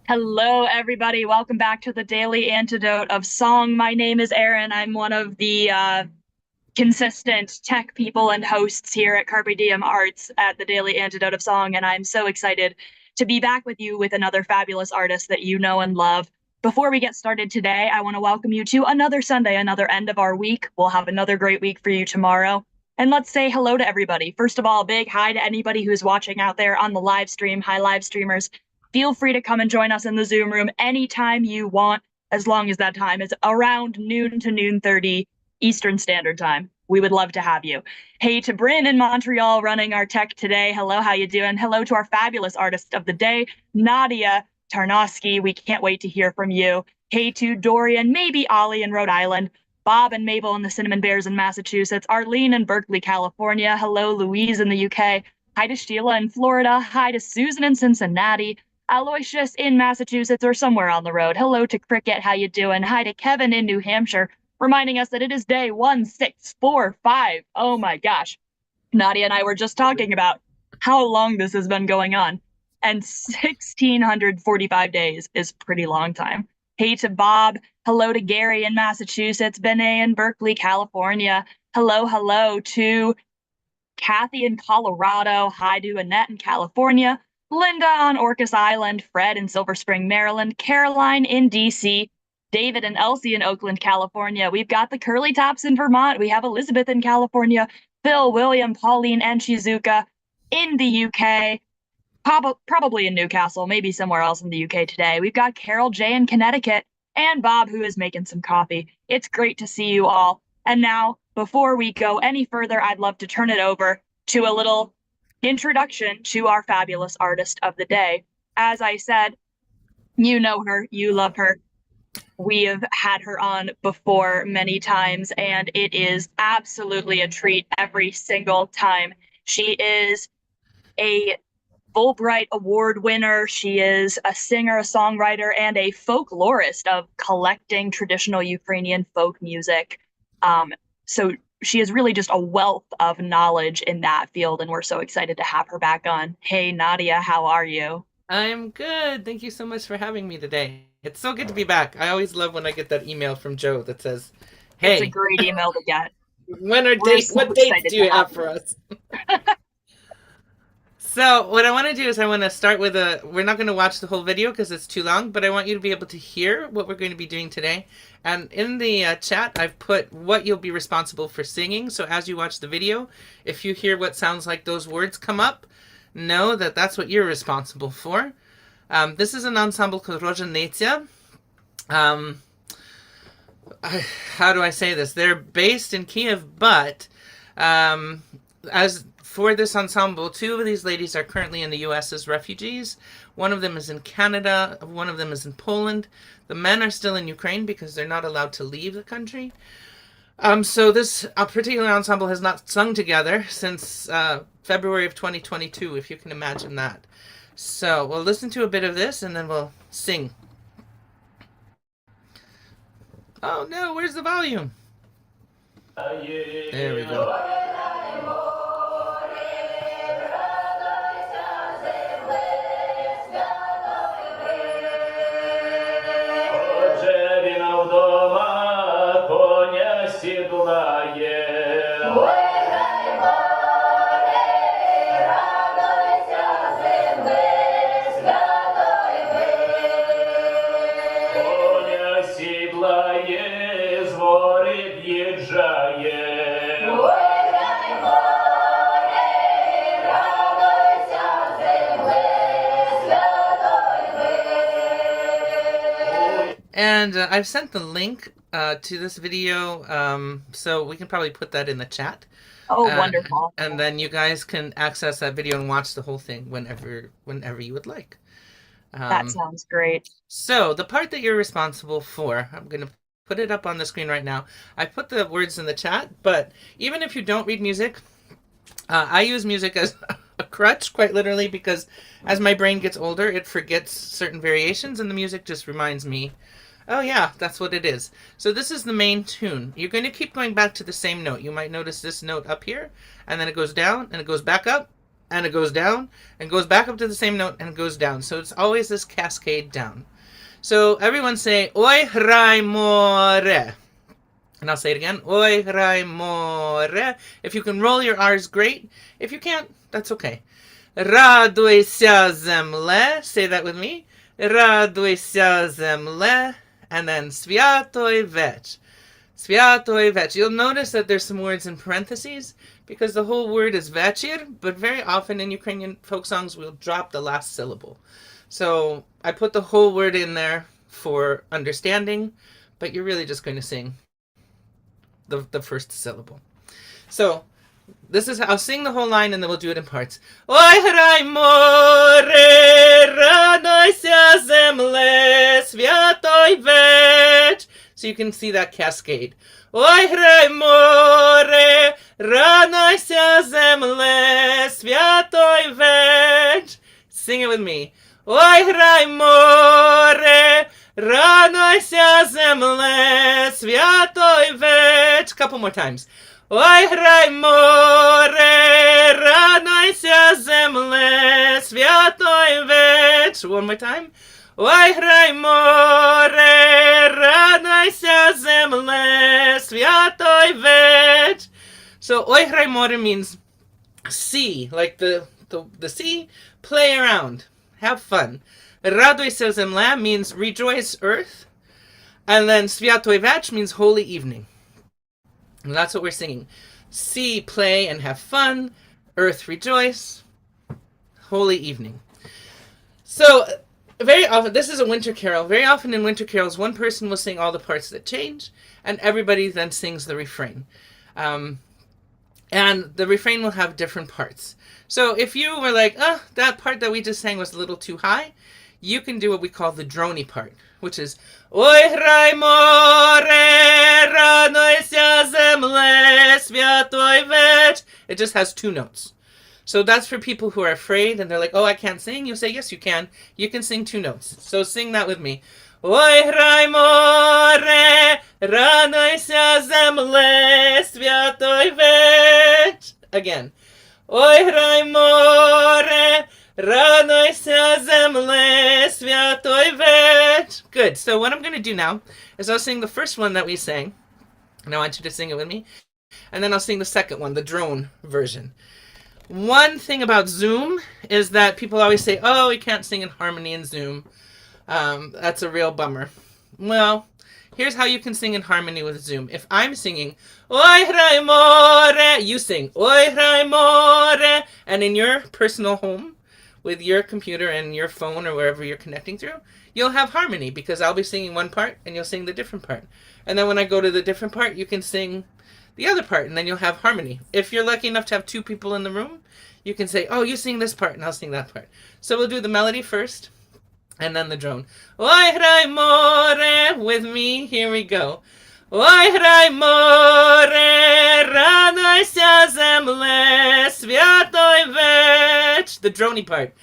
Hello, everybody. Welcome back to the Daily Antidote of Song. My name is Aryn. I'm one of the consistent tech people and hosts here at Carpe Diem Arts at the Daily Antidote of Song, and I'm so excited to be back with you with another fabulous artist that you know and love. Before we get started today, I want to welcome you to another Sunday, another end of our week. We'll have another great week for you tomorrow. And let's say hello to everybody. First of all, a big hi to anybody who's watching out there on the live stream. Hi, live streamers. Feel free to come and join us in the Zoom room anytime you want, as long as that time is around noon to noon 30 Eastern Standard Time. We would love to have you. Hey to Bryn in Montreal running our tech today. Hello, how you doing? Hello to our fabulous artist of the day, Nadia Tarnawsky. We can't wait to hear from you. Hey to Dorian, maybe Ollie in Rhode Island, Bob and Mabel in the Cinnamon Bears in Massachusetts, Arlene in Berkeley, California. Hello, Louise in the UK. Hi to Sheila in Florida. Hi to Susan in Cincinnati. Aloysius in Massachusetts or somewhere on the road. Hello to Cricket, how you doing? Hi to Kevin in New Hampshire, reminding us that it is day 1645. Oh my gosh. Nadia and I were just talking about how long this has been going on, and 1645 days is pretty long time. Hey to Bob. Hello to Gary in Massachusetts, Benet in Berkeley, California. Hello to Kathy in Colorado. Hi to Annette in California. Linda on Orcas Island, Fred in Silver Spring, Maryland, Caroline in DC, David and Elsie in Oakland, California. We've got the Curly Tops in Vermont. We have Elizabeth in California, Phil, William, Pauline, and Shizuka in the UK, probably in Newcastle, maybe somewhere else in the UK today. We've got Carol J in Connecticut, and Bob, who is making some coffee. It's great to see you all. And now, before we go any further, I'd love to turn it over to a little introduction to our fabulous artist of the day. As I said, you know her, you love her. We have had her on before many times, and it is absolutely a treat every single time. She is a Fulbright Award winner. She is a singer, a songwriter, and a folklorist of collecting traditional Ukrainian folk music. So she is really just a wealth of knowledge in that field, and we're so excited to have her back on. Hey, Nadia, how are you? I'm good. Thank you so much for having me today. It's so good to be back. I always love when I get that email from Joe that says, It's a "Hey, great email to get. We're so what dates excited do to you have have you. for us?" So, what I want to do is I want to start with we're not going to watch the whole video because it's too long, but I want you to be able to hear what we're going to be doing today. And in the chat, I've put what you'll be responsible for singing. So, as you watch the video, if you hear what sounds like those words come up, know that that's what you're responsible for. This is an ensemble called Raduys'ya. Um, how do I say this? They're based in Kiev, but as for this ensemble, two of these ladies are currently in the U.S. as refugees. One of them is in Canada. One of them is in Poland. The men are still in Ukraine because they're not allowed to leave the country. So this particular ensemble has not sung together since February of 2022, if you can imagine that. So we'll listen to a bit of this and then we'll sing. Oh no, where's the volume? There we go. Otzhe vdoma, Kon'ya sidlaye. Kon'ya sidlaye, vorit yidzhaye. And I've sent the link to this video, so we can probably put that in the chat. Oh, Uh, wonderful. and then you guys can access that video and watch the whole thing whenever you would like. That Um, sounds great. so the part that you're responsible for, I'm going to put it up on the screen right now. I put the words in the chat, but even if you don't read music, I use music as a crutch, quite literally, because as my brain gets older, it forgets certain variations, and the music just reminds me, oh yeah, that's what it is. So this is the main tune. You're going to keep going back to the same note. You might notice this note up here, and then it goes down, and it goes back up, and it goes down, and goes back up to the same note, and it goes down. So it's always this cascade down. So everyone say, oi hray more. And I'll say it again, oi hray more. If you can roll your R's, great. If you can't, that's okay. Raduys'ya zemle. Say that with me. Raduys'ya zemle. And then Svyatoy vdoma. Svyatoy vdoma. You'll notice that there's some words in parentheses because the whole word is vechir, but very often in Ukrainian folk songs we'll drop the last syllable. So I put the whole word in there for understanding, but you're really just going to sing the first syllable. So this is how I'll sing the whole line and then we'll do it in parts. Oi hray more, Raduys'ya zemle, Svyatoy vdoma. So you can see that cascade. Oi hray more, Raduys'ya zemle, Svyatoy vdoma. Sing it with me. Oi hray more, Raduys'ya zemle, Svyatoy vdoma. Couple more times. Oi hray more, Raduys'ya zemle, Svyatoy vdoma. One more time. Oi hray more, Raduys'ya zemle, Svyatoy vdoma. So oi hray more means see, like the sea, play around, have fun. Raduys'ya zemle means rejoice, earth. And then Svyatoy vdoma means holy evening. And that's what we're singing. See, play, and have fun. Earth, rejoice. Holy evening. So, very often, this is a winter carol. Very often in winter carols, one person will sing all the parts that change, and everybody then sings the refrain. And the refrain will have different parts. So if you were like, oh, that part that we just sang was a little too high, you can do what we call the drony part, which is Oi hray more, Raduys'ya zemle, Svyatoy vdoma. It just has two notes. So that's for people who are afraid and they're like, oh, I can't sing. You say, yes, you can. You can sing two notes. So sing that with me. Oi hray more, Raduys'ya zemle, Svyatoy vdoma. Again. Oi hray more, Raduys'ya zemle, Svyatoy vdoma. Good. So what I'm going to do now is I'll sing the first one that we sang, and I want you to sing it with me. And then I'll sing the second one, the drone version. One thing about Zoom is that people always say, oh, we can't sing in harmony in Zoom. That's a real bummer. Well, here's how you can sing in harmony with Zoom. If I'm singing, Oi hray more, you sing, Oi hray more, and in your personal home, with your computer and your phone or wherever you're connecting through, you'll have harmony because I'll be singing one part and you'll sing the different part. And then when I go to the different part, you can sing the other part and then you'll have harmony. If you're lucky enough to have two people in the room, you can say, oh, you sing this part and I'll sing that part. So we'll do the melody first and then the drone. Oi hray more, with me, here we go. Oi hray more, Raduys'ya zemle, Svyatoy vdoma. The drony part.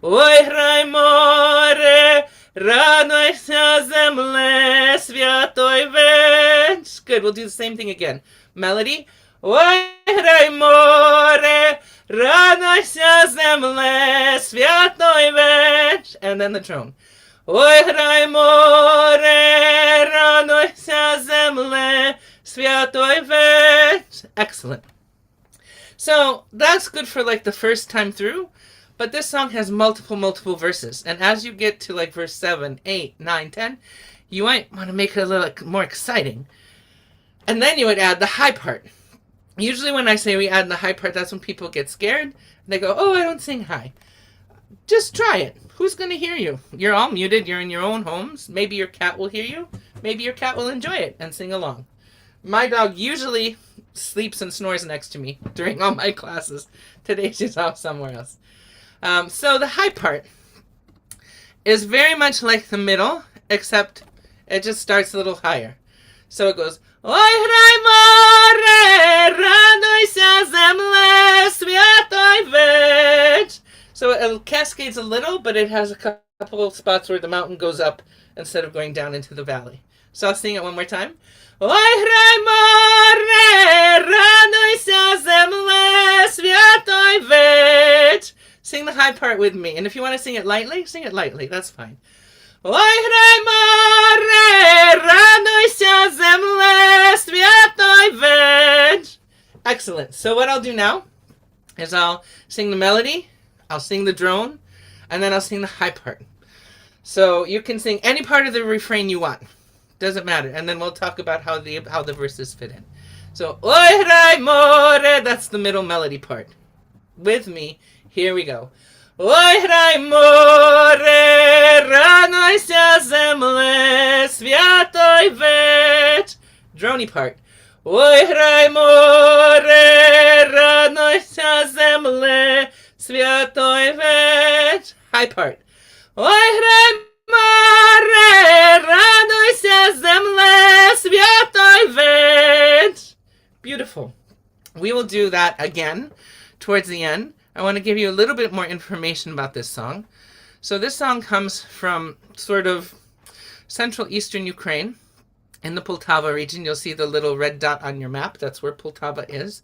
Oi hray more, Raduys'ya zemle, Svyatoy vdoma. Good, we'll do the same thing again. Melody. Oi hray more, Raduys'ya zemle, Svyatoy vdoma. And then the drone. Oi hray more, Raduys'ya zemle, Svyatoy vdoma. Excellent. So that's good for like the first time through, but this song has multiple verses. And as you get to like verse 7, 8, 9, 10, you might want to make it a little more exciting. And then you would add the high part. Usually when I say we add the high part, that's when people get scared. And they go, oh, I don't sing high. Just try it. Who's going to hear you? You're all muted. You're in your own homes. Maybe your cat will hear you. Maybe your cat will enjoy it and sing along. My dog usually sleeps and snores next to me during all my classes. Today she's off somewhere else. So the high part is very much like the middle, except it just starts a little higher. So it goes, Oi hray more, Raduys'ya zemle, Svyatoy vdoma. So it cascades a little, but it has a couple of spots where the mountain goes up instead of going down into the valley. So I'll sing it one more time. Oi hray more, Raduys'ya, zemle, Svyatoy. Sing the high part with me. And if you want to sing it lightly, sing it lightly. That's fine. Oi hray more, Raduys'ya, zemle, Svyatoy. Excellent. So what I'll do now is I'll sing the melody, I'll sing the drone, and then I'll sing the high part. So you can sing any part of the refrain you want. Doesn't matter. And then we'll talk about how the verses fit in. So, oi hray more, that's the middle melody part. With me, here we go. Oi hray more, Raduys'ya, zemle, Svyatoy. Drony part. Oi hray more, Raduys'ya, zemle, Svyatoy. High part. Oi hray more, Raduys'ya, zemle, Svyatoy. Beautiful. We will do that again towards the end. I want to give you a little bit more information about this song. So this song comes from sort of central eastern Ukraine. In the Poltava region, you'll see the little red dot on your map. That's where Poltava is.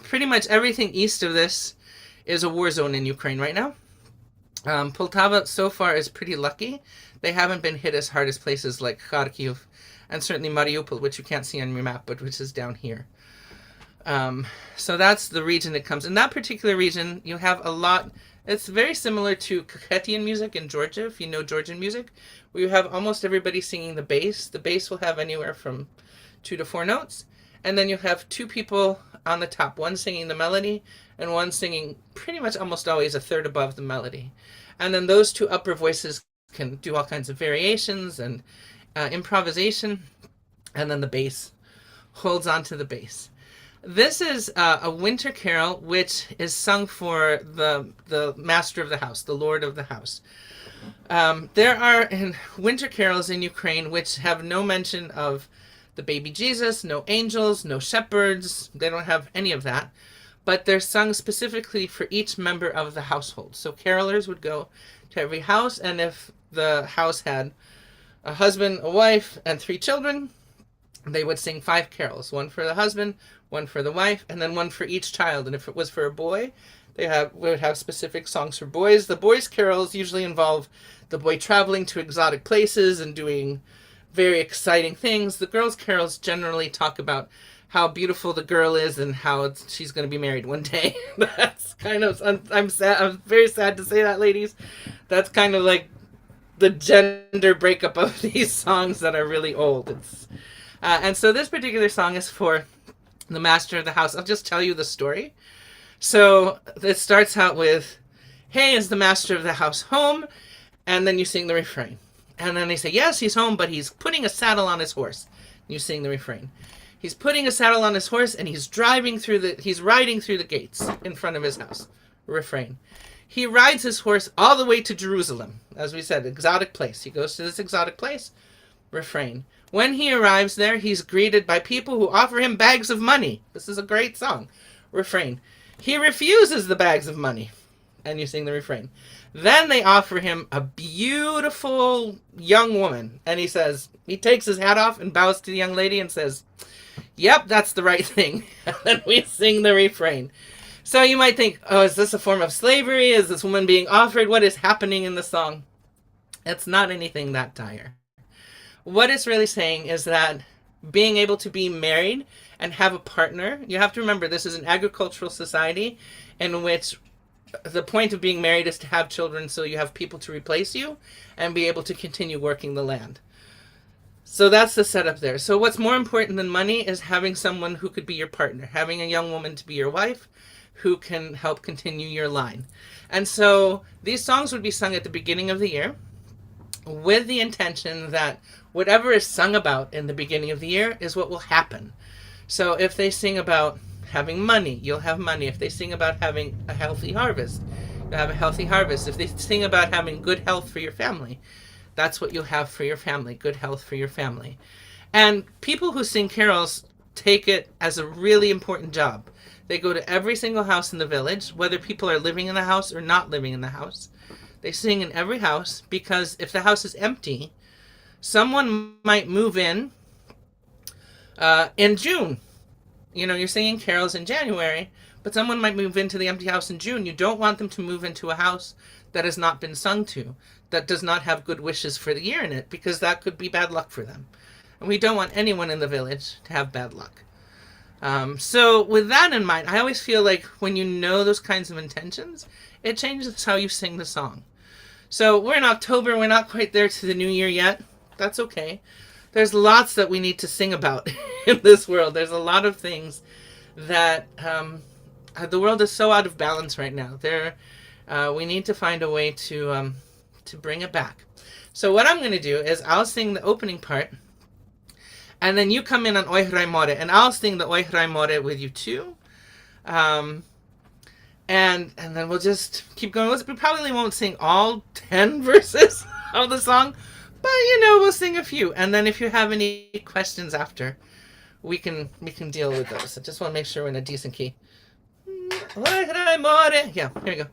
Pretty much everything east of this is a war zone in Ukraine right now. Poltava so far is pretty lucky. They haven't been hit as hard as places like Kharkiv and certainly Mariupol, which you can't see on your map, but which is down here. So that's the region it comes. In that particular region, you have a lot. It's very similar to Caucasian music in Georgia, if you know Georgian music, where you have almost everybody singing the bass. The bass will have anywhere from 2 to 4 notes. And then you have 2 people on the top, one singing the melody and one singing pretty much almost always a third above the melody. And then those 2 upper voices can do all kinds of variations and improvisation. And then the bass holds on to the bass. This is a winter carol which is sung for the master of the house, the lord of the house. There are winter carols in Ukraine which have no mention of the baby Jesus, no angels, no shepherds. They don't have any of that. But they're sung specifically for each member of the household. So carolers would go to every house, and if the house had a husband, a wife, and 3 children, they would sing 5 carols. 1 for the husband, 1 for the wife, and then 1 for each child. And if it was for a boy, we would have specific songs for boys. The boys' carols usually involve the boy traveling to exotic places and doing very exciting things. The girls' carols generally talk about how beautiful the girl is and how she's going to be married one day. That's kind of, I'm sad. I'm very sad to say that, ladies. That's kind of like the gender breakup of these songs that are really old. And so this particular song is for the master of the house. I'll just tell you the story. So it starts out with, hey, is the master of the house home? And then you sing the refrain. And then they say, yes, he's home, but he's putting a saddle on his horse. And you sing the refrain. He's putting a saddle on his horse and he's riding through the gates in front of his house. Refrain. He rides his horse all the way to Jerusalem. As we said, exotic place. He goes to this exotic place. Refrain. When he arrives there, he's greeted by people who offer him bags of money. This is a great song. Refrain. He refuses the bags of money. And you sing the refrain. Then they offer him a beautiful young woman. And he takes his hat off and bows to the young lady and says, yep, that's the right thing. And then we sing the refrain. So you might think, oh, is this a form of slavery? Is this woman being offered? What is happening in the song? It's not anything that dire. What it's really saying is that being able to be married and have a partner, you have to remember this is an agricultural society in which the point of being married is to have children so you have people to replace you and be able to continue working the land. So that's the setup there. So what's more important than money is having someone who could be your partner, having a young woman to be your wife who can help continue your line. And so these songs would be sung at the beginning of the year with the intention that whatever is sung about in the beginning of the year is what will happen. So if they sing about having money, you'll have money. If they sing about having a healthy harvest, you'll have a healthy harvest. If they sing about having good health for your family, that's what you'll have for your family, good health for your family. And people who sing carols take it as a really important job. They go to every single house in the village, whether people are living in the house or not living in the house. They sing in every house because if the house is empty, Someone might move in June. You know, you're singing carols in January, but someone might move into the empty house in June. You don't want them to move into a house that has not been sung to, that does not have good wishes for the year in it, because that could be bad luck for them. And we don't want anyone in the village to have bad luck. So with that in mind, I always feel like when you know those kinds of intentions, it changes how you sing the song. So we're in October, we're not quite there to the new year yet. That's okay. There's lots that we need to sing about in this world. There's a lot of things that the world is so out of balance right now. We need to find a way to bring it back. So what I'm going to do is I'll sing the opening part, and then you come in on Oi hray more, and I'll sing the Oi hray more with you too. And then we'll just keep going. We probably won't sing all 10 verses of the song, but we'll sing a few. And then if you have any questions after, we can deal with those. I just want to make sure we're in a decent key. Oi hray more. Yeah, here we go.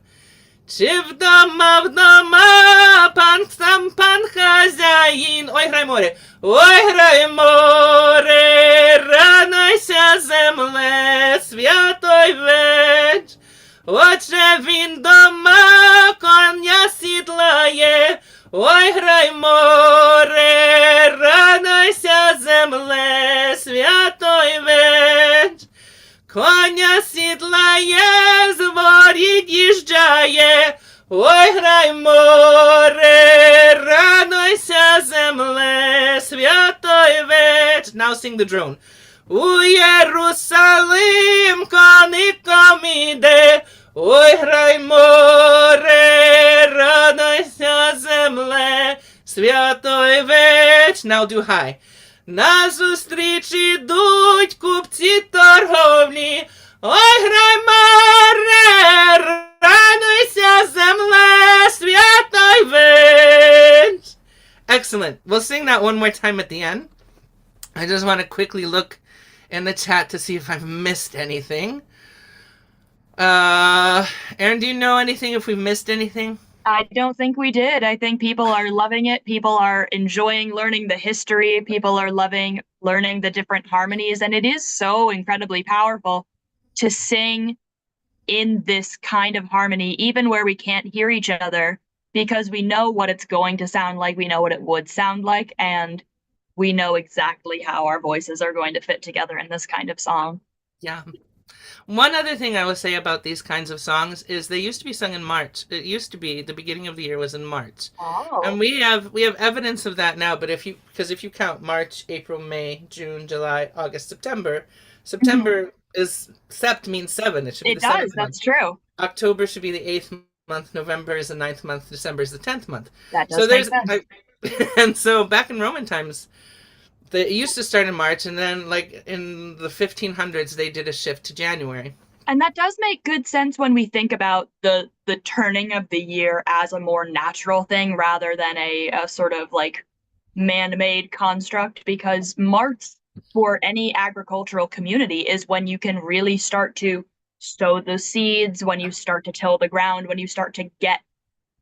Vdoma, vdoma, pan khazyayin. Oi hray more. Oi hray more. Raduys'ya zemle, Svyatoy Otzhe vdoma, Kon'ya sidlaye. Oi hray more. Raduys'ya zemle, Svyatoy Kon'ya sidlaye, vorit yidzhaye. Oi hray more. Raduys'ya zemle, Svyatoy. Now sing the drone. Yerusalym, konykom yide. Oi hray more. Raduys'ya zemle, Svyatoy. Now do high. Na zustrich idut̃ kuptsi-torhovtsi. Oi hray more. Raduys'ya zemle, Svyatoy. Excellent. We'll sing that one more time at the end. I just want to quickly look in the chat to see if I've missed anything. Aryn, do you know anything if we've missed anything? I don't think we did. I think people are loving it. People are enjoying learning the history. People are loving learning the different harmonies. And it is so incredibly powerful to sing in this kind of harmony, even where we can't hear each other, because we know what it's going to sound like. We know what it would sound like. And we know exactly how our voices are going to fit together in this kind of song. Yeah. One other thing I will say about these kinds of songs is they used to be sung in March. It used to be the beginning of the year was in March. Oh. And we have evidence of that now, but if you count March, April, May, June, July, August, September is sept means 7. It should be It the does, 7th month. that's true. October should be the 8th month, November is the 9th month, December is the 10th month. That does make sense. And so back in Roman times, it used to start in March, and then like in the 1500s, they did a shift to January. And that does make good sense when we think about the turning of the year as a more natural thing rather than a sort of like man-made construct, because March for any agricultural community is when you can really start to sow the seeds, when you start to till the ground, when you start to get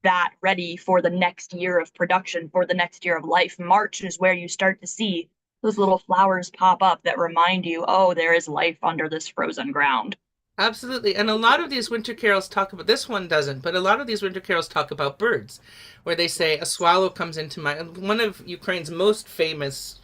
that ready for the next year of production, for the next year of life. March is where you start to see those little flowers pop up that remind you, oh, there is life under this frozen ground. Absolutely. And a lot of these winter carols talk about, this one doesn't, but a lot of these winter carols talk about birds, where they say a swallow comes into my, one of Ukraine's most famous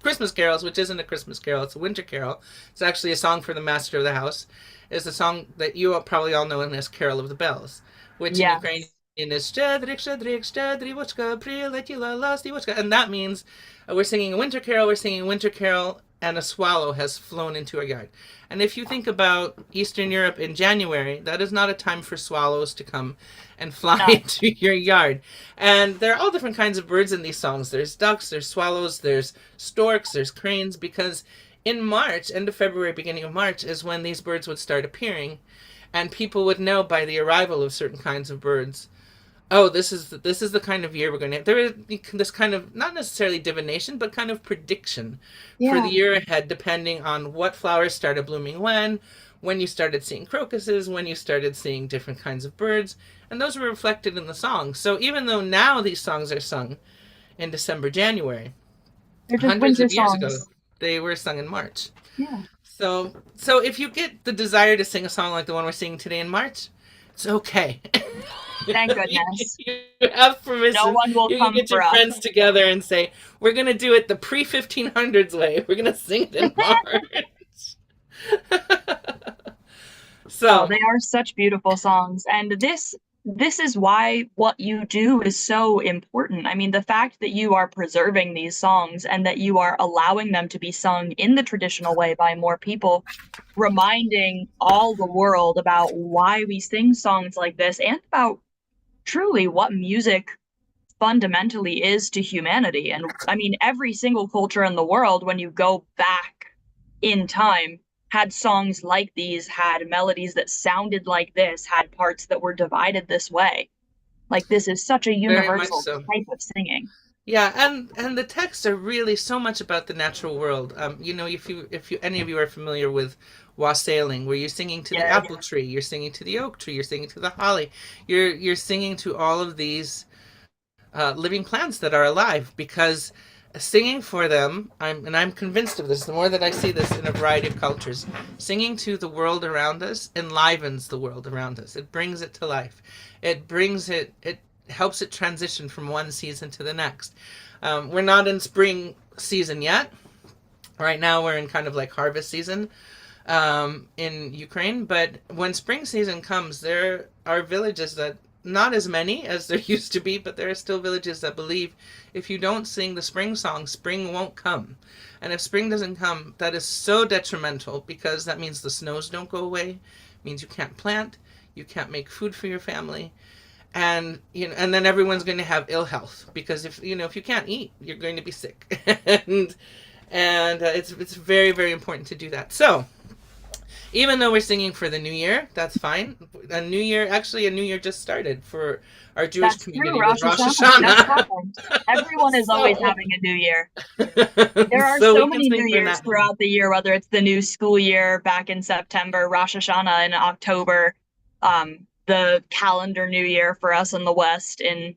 Christmas carols, which isn't a Christmas carol, it's a winter carol. It's actually a song for the master of the house. Is a song that you probably all know as Carol of the Bells, which in Ukrainian is Щедрик, щедрик, щедрівочка, прилетіла ластівочка. And that means we're singing a winter carol, and a swallow has flown into our yard. And if you think about Eastern Europe in January, that is not a time for swallows to come and fly into your yard. And there are all different kinds of birds in these songs. There's ducks, there's swallows, there's storks, there's cranes, because in March, end of February, beginning of March, is when these birds would start appearing. And people would know by the arrival of certain kinds of birds, oh, this is the kind of year we're going to have. There is this kind of, not necessarily divination, but kind of prediction for the year ahead, depending on what flowers started blooming when you started seeing crocuses, when you started seeing different kinds of birds. And those were reflected in the songs. So even though now these songs are sung in December, January. They're just Hundreds winter of years songs. ago, they were sung in March. Yeah. So if you get the desire to sing a song like the one we're singing today in March, it's okay. Thank goodness. You have permission. No one will you come can get for your us. friends together and say, we're going to do it the pre-1500s way. We're going to sing it in March. So Oh, they are such beautiful songs. And this is why what you do is so important. I mean, the fact that you are preserving these songs and that you are allowing them to be sung in the traditional way by more people, reminding all the world about why we sing songs like this and about truly what music fundamentally is to humanity. And I mean, every single culture in the world, when you go back in time, had songs like these, had melodies that sounded like this, had parts that were divided this way. Like, this is such a universal type of singing. Yeah, and the texts are really so much about the natural world. If any of you are familiar with wassailing, where you're singing to the apple tree, you're singing to the oak tree, you're singing to the holly, you're singing to all of these living plants that are alive, because singing for them, I'm convinced of this, the more that I see this in a variety of cultures, singing to the world around us enlivens the world around us. It brings it to life. It helps it transition from one season to the next. We're not in spring season yet. Right now we're in kind of like harvest season in Ukraine, but when spring season comes, there are villages that, not as many as there used to be, but there are still villages that believe if you don't sing the spring song, spring won't come. And if spring doesn't come, that is so detrimental, because that means the snows don't go away. It means you can't plant, you can't make food for your family, and then everyone's going to have ill health, because if you can't eat, you're going to be sick. and it's very, very important to do that. So even though we're singing for the new year, that's fine. A new year just started for our Jewish community with Rosh Hashanah. Everyone is always having a new year. There are so many new years throughout the year, whether it's the new school year back in September, Rosh Hashanah in October, the calendar new year for us in the West in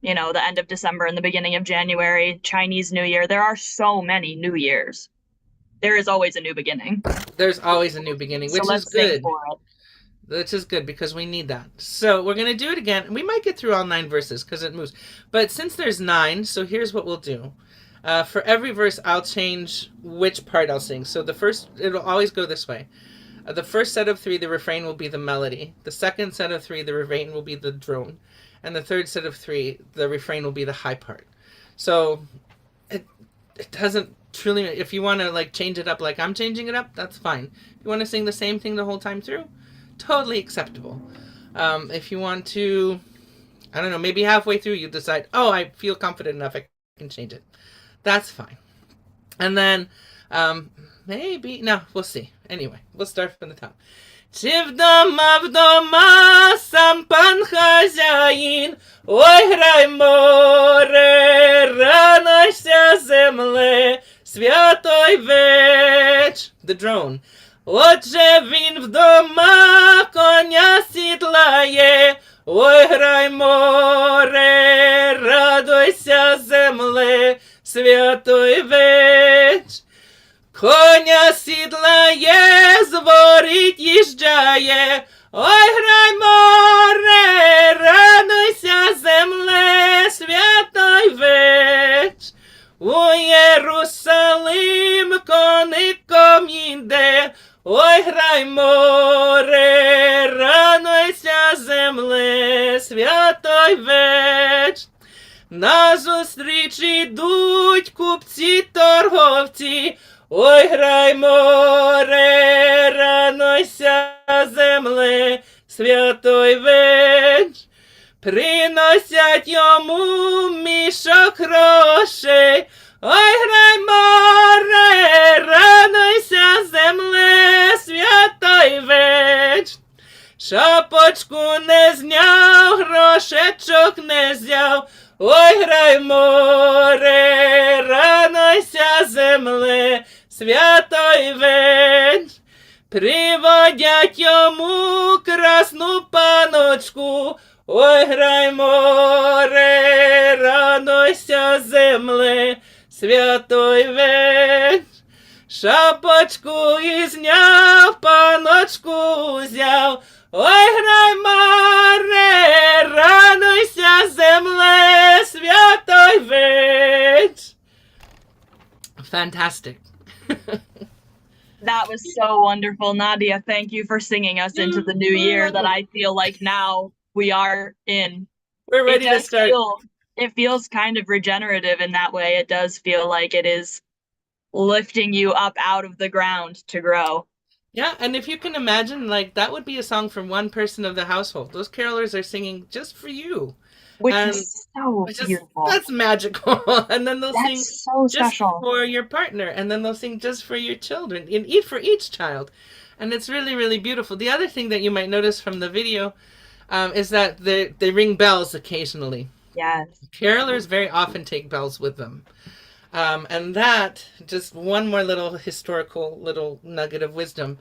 the end of December and the beginning of January, Chinese New Year. There are so many new years. There is always a new beginning. There's always a new beginning, which is good. Which is good, because we need that. So we're going to do it again. We might get through all 9 verses because it moves. But since there's 9, so here's what we'll do. For every verse, I'll change which part I'll sing. So it'll always go this way. The first set of 3, the refrain will be the melody. The second set of 3, the refrain will be the drone. And the third set of 3, the refrain will be the high part. So it doesn't truly, if you want to change it up like I'm changing it up, that's fine. If you want to sing the same thing the whole time through, totally acceptable. If you want to, I don't know, maybe halfway through you decide, I feel confident enough, I can change it. That's fine. And then we'll see. Anyway, we'll start from the top. Vdoma sam pan khazyayin, hray more, Raduys'ya zemle, Svyatoy the drone. Otzhe vdoma, Kon'ya sidlaye, hray more, Raduys'ya zemle, Svyatoy Kon'ya sidlaye, vorit yidzhaye, hray more, Raduys'ya zemle, Svyatoy Yerusalym, konykom yide, hray more, Raduys'ya zemle, Svyatoy Na zustrich idutť kuptsi-torhovtsi, hray more, Raduys'ya zemle, Svyatoy Prynos'yatť yomu mishochok hroshey, hray more, Raduys'ya zemle, Svyatoy Shapochku zn'yav, hroshechok vzyav, hray more, Raduys'ya zemle, Svyatoy Pryvod'yat憐yomu krasnu panočku, Ой, hray море, радуйся, земле, Svyatoy веч. Shapochku zn'yav, panochku vzyav. Ой, hray море, радуйся, zemle, Svyatoy веч. Fantastic. That was so wonderful, Nadia. Thank you for singing us into the new year that I feel like now we are in. We're ready to start. It feels kind of regenerative in that way. It does feel like it is lifting you up out of the ground to grow. Yeah, and if you can imagine, like, that would be a song from one person of the household. Those carolers are singing just for you. Which is so beautiful. That's magical. And then they'll sing so just special for your partner. And then they'll sing just for your children, and for each child. And it's really, really beautiful. The other thing that you might notice from the video is that they ring bells occasionally. Yes. Carolers very often take bells with them. And that, just one more little historical little nugget of wisdom.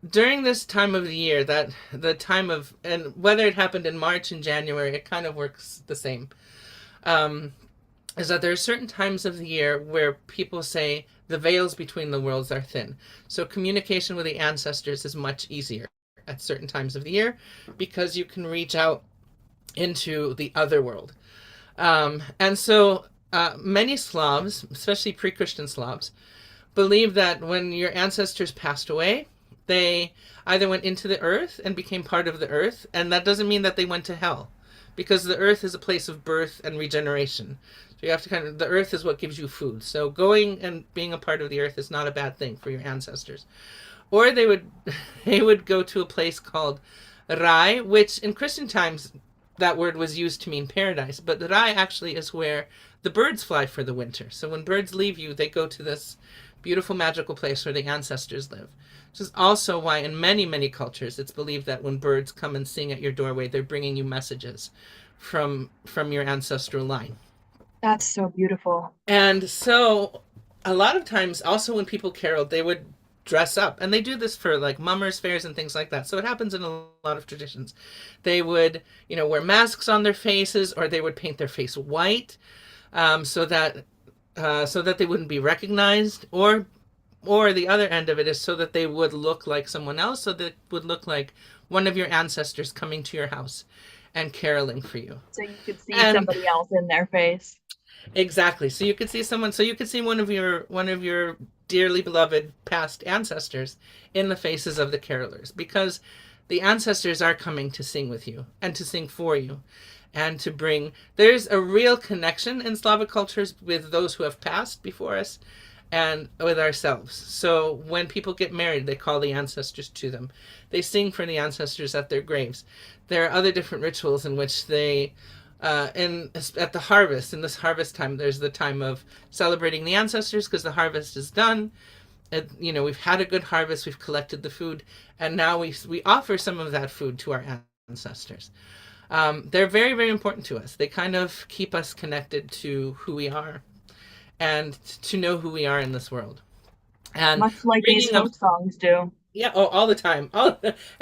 During this time of the year, that the time of, and whether it happened in March and January, it kind of works the same, is that there are certain times of the year where people say the veils between the worlds are thin. So communication with the ancestors is much easier at certain times of the year because you can reach out into the other world. And so many Slavs, especially pre-Christian Slavs, believe that when your ancestors passed away, they either went into the earth and became part of the earth, and that doesn't mean that they went to hell, because the earth is a place of birth and regeneration. So you have to the earth is what gives you food. So going and being a part of the earth is not a bad thing for your ancestors. Or they would go to a place called hray, which in Christian times that word was used to mean paradise, but the hray actually is where the birds fly for the winter. So when birds leave you, they go to this beautiful magical place where the ancestors live. This is also why in many, many cultures it's believed that when birds come and sing at your doorway, they're bringing you messages from your ancestral line. That's so beautiful. And so a lot of times also when people caroled, they would dress up, and they do this for like mummers fairs and things like that. So it happens in a lot of traditions. They would, wear masks on their faces, or they would paint their face white, so that they wouldn't be recognized, or the other end of it is so that they would look like someone else, so that it would look like one of your ancestors coming to your house and caroling for you. So you could see somebody else in their face. Exactly. So you could see someone. So you could see one of your dearly beloved past ancestors in the faces of the carolers, because the ancestors are coming to sing with you and to sing for you, and to bring. There's a real connection in Slavic cultures with those who have passed before us, and with ourselves. So when people get married, they call the ancestors to them. They sing for the ancestors at their graves. There are other different rituals in which they. At the harvest, in this harvest time, there's the time of celebrating the ancestors because the harvest is done. We've had a good harvest, we've collected the food, and now we offer some of that food to our ancestors. They're very, very important to us. They kind of keep us connected to who we are and to know who we are in this world. And much like these folk songs do. Yeah, all the time.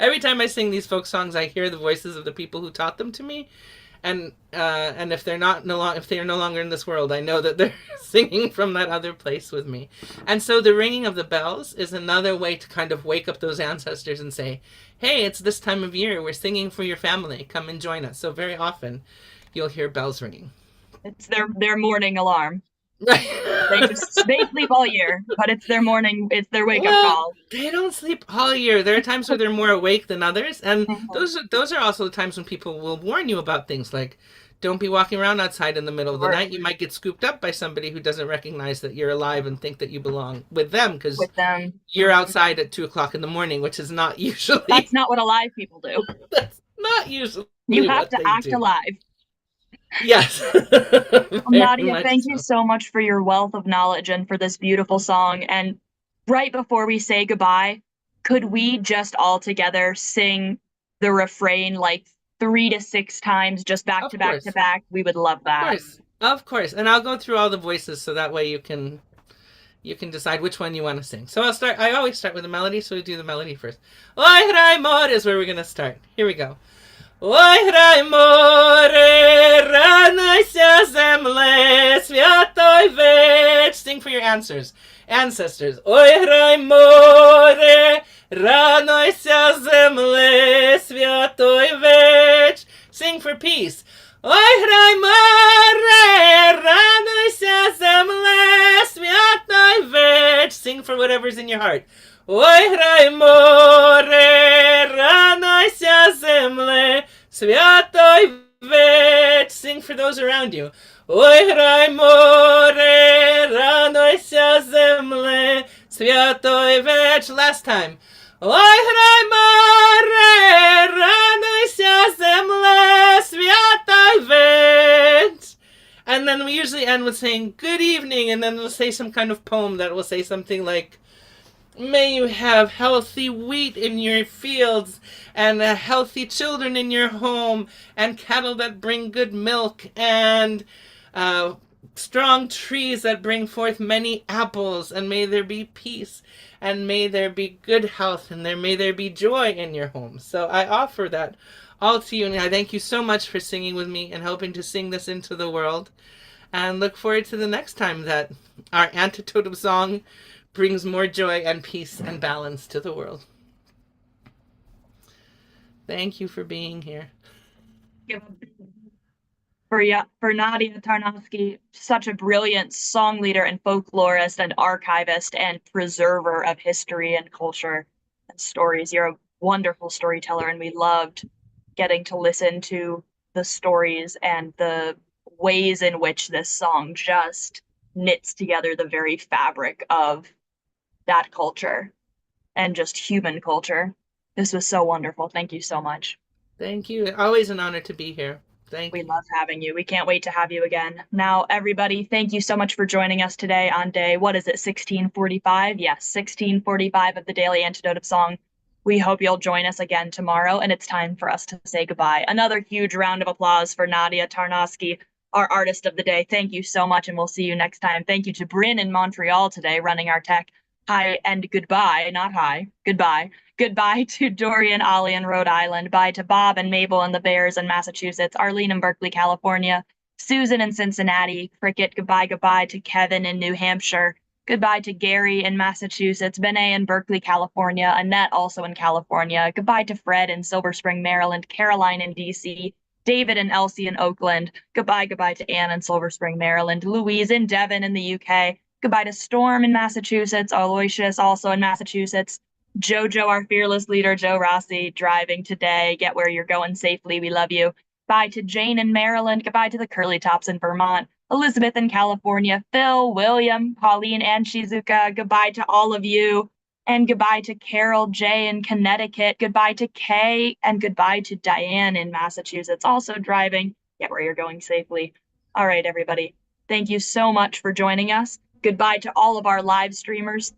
Every time I sing these folk songs, I hear the voices of the people who taught them to me. And if they're if they are no longer in this world, I know that they're singing from that other place with me. And so the ringing of the bells is another way to kind of wake up those ancestors and say, hey, it's this time of year, we're singing for your family, come and join us. So very often you'll hear bells ringing. It's their morning alarm. They sleep all year, but it's their wake up call. They don't sleep all year. There are times where they're more awake than others, and those are also the times when people will warn you about things like, don't be walking around outside in the middle of the night. You might get scooped up by somebody who doesn't recognize that you're alive and think that you belong with them because you're outside at 2:00 in the morning, which is not usually. That's not what alive people do. That's not usually. You have to act alive. Yes. Nadia, thank you so much for your wealth of knowledge and for this beautiful song. And right before we say goodbye, could we just all together sing the refrain like 3 to 6 times, just back to back to back? We would love that. Of course. And I'll go through all the voices so that way you can You can decide which one you want to sing. So I always start with a melody, so we do the melody first. Oy hray more is where we're going to start. Here we go. Oy hray more, Raduys'ya zemle, Svyatoy vech. Sing for your ancestors. Oy hray more, Raduys'ya zemle, Svyatoy vech. Sing for peace. Oy hray more, Raduys'ya zemle, Svyatoy vech. Sing for whatever's in your heart. Oy hray more, Raduys'ya zemle, Svyatoy vech. Sing for those around you. Oy hray more, Raduys'ya zemle, Svyatoy vech. Last time. Oy hray more, Raduys'ya zemle, Svyatoy vech. And then we usually end with saying good evening, and then we'll say some kind of poem that will say something like, may you have healthy wheat in your fields, and healthy children in your home, and cattle that bring good milk, and strong trees that bring forth many apples, and may there be peace, and may there be good health, and may there be joy in your home. So I offer that all to you, and I thank you so much for singing with me and helping to sing this into the world, and look forward to the next time that our antidote of song brings more joy and peace and balance to the world. Thank you for being here. For Nadia Tarnawsky, such a brilliant song leader and folklorist and archivist and preserver of history and culture and stories. You're a wonderful storyteller, and we loved getting to listen to the stories and the ways in which this song just knits together the very fabric of that culture and just human culture. This was so wonderful. Thank you so much. Thank you. Always an honor to be here. We love having you. We can't wait to have you again. Now, everybody, thank you so much for joining us today on day, 1645? Yes, 1645 of the Daily Antidote of Song. We hope you'll join us again tomorrow, and it's time for us to say goodbye. Another huge round of applause for Nadia Tarnawsky, our artist of the day. Thank you so much, and we'll see you next time. Thank you to Bryn in Montreal today, running our tech. Hi and goodbye, not hi, goodbye. Goodbye to Dorian Ollie in Rhode Island. Bye to Bob and Mabel and the Bears in Massachusetts. Arlene in Berkeley, California. Susan in Cincinnati. Cricket, goodbye to Kevin in New Hampshire. Goodbye to Gary in Massachusetts. Benet in Berkeley, California. Annette also in California. Goodbye to Fred in Silver Spring, Maryland. Caroline in DC. David and Elsie in Oakland. Goodbye to Anne in Silver Spring, Maryland. Louise in Devon in the UK. Goodbye to Storm in Massachusetts. Aloysius also in Massachusetts. Jojo, our fearless leader, Joe Rossi, driving today. Get where you're going safely. We love you. Bye to Jane in Maryland. Goodbye to the Curly Tops in Vermont. Elizabeth in California. Phil, William, Pauline, and Shizuka. Goodbye to all of you. And goodbye to Carol J in Connecticut. Goodbye to Kay. And goodbye to Diane in Massachusetts, also driving. Get where you're going safely. All right, everybody. Thank you so much for joining us. Goodbye to all of our live streamers.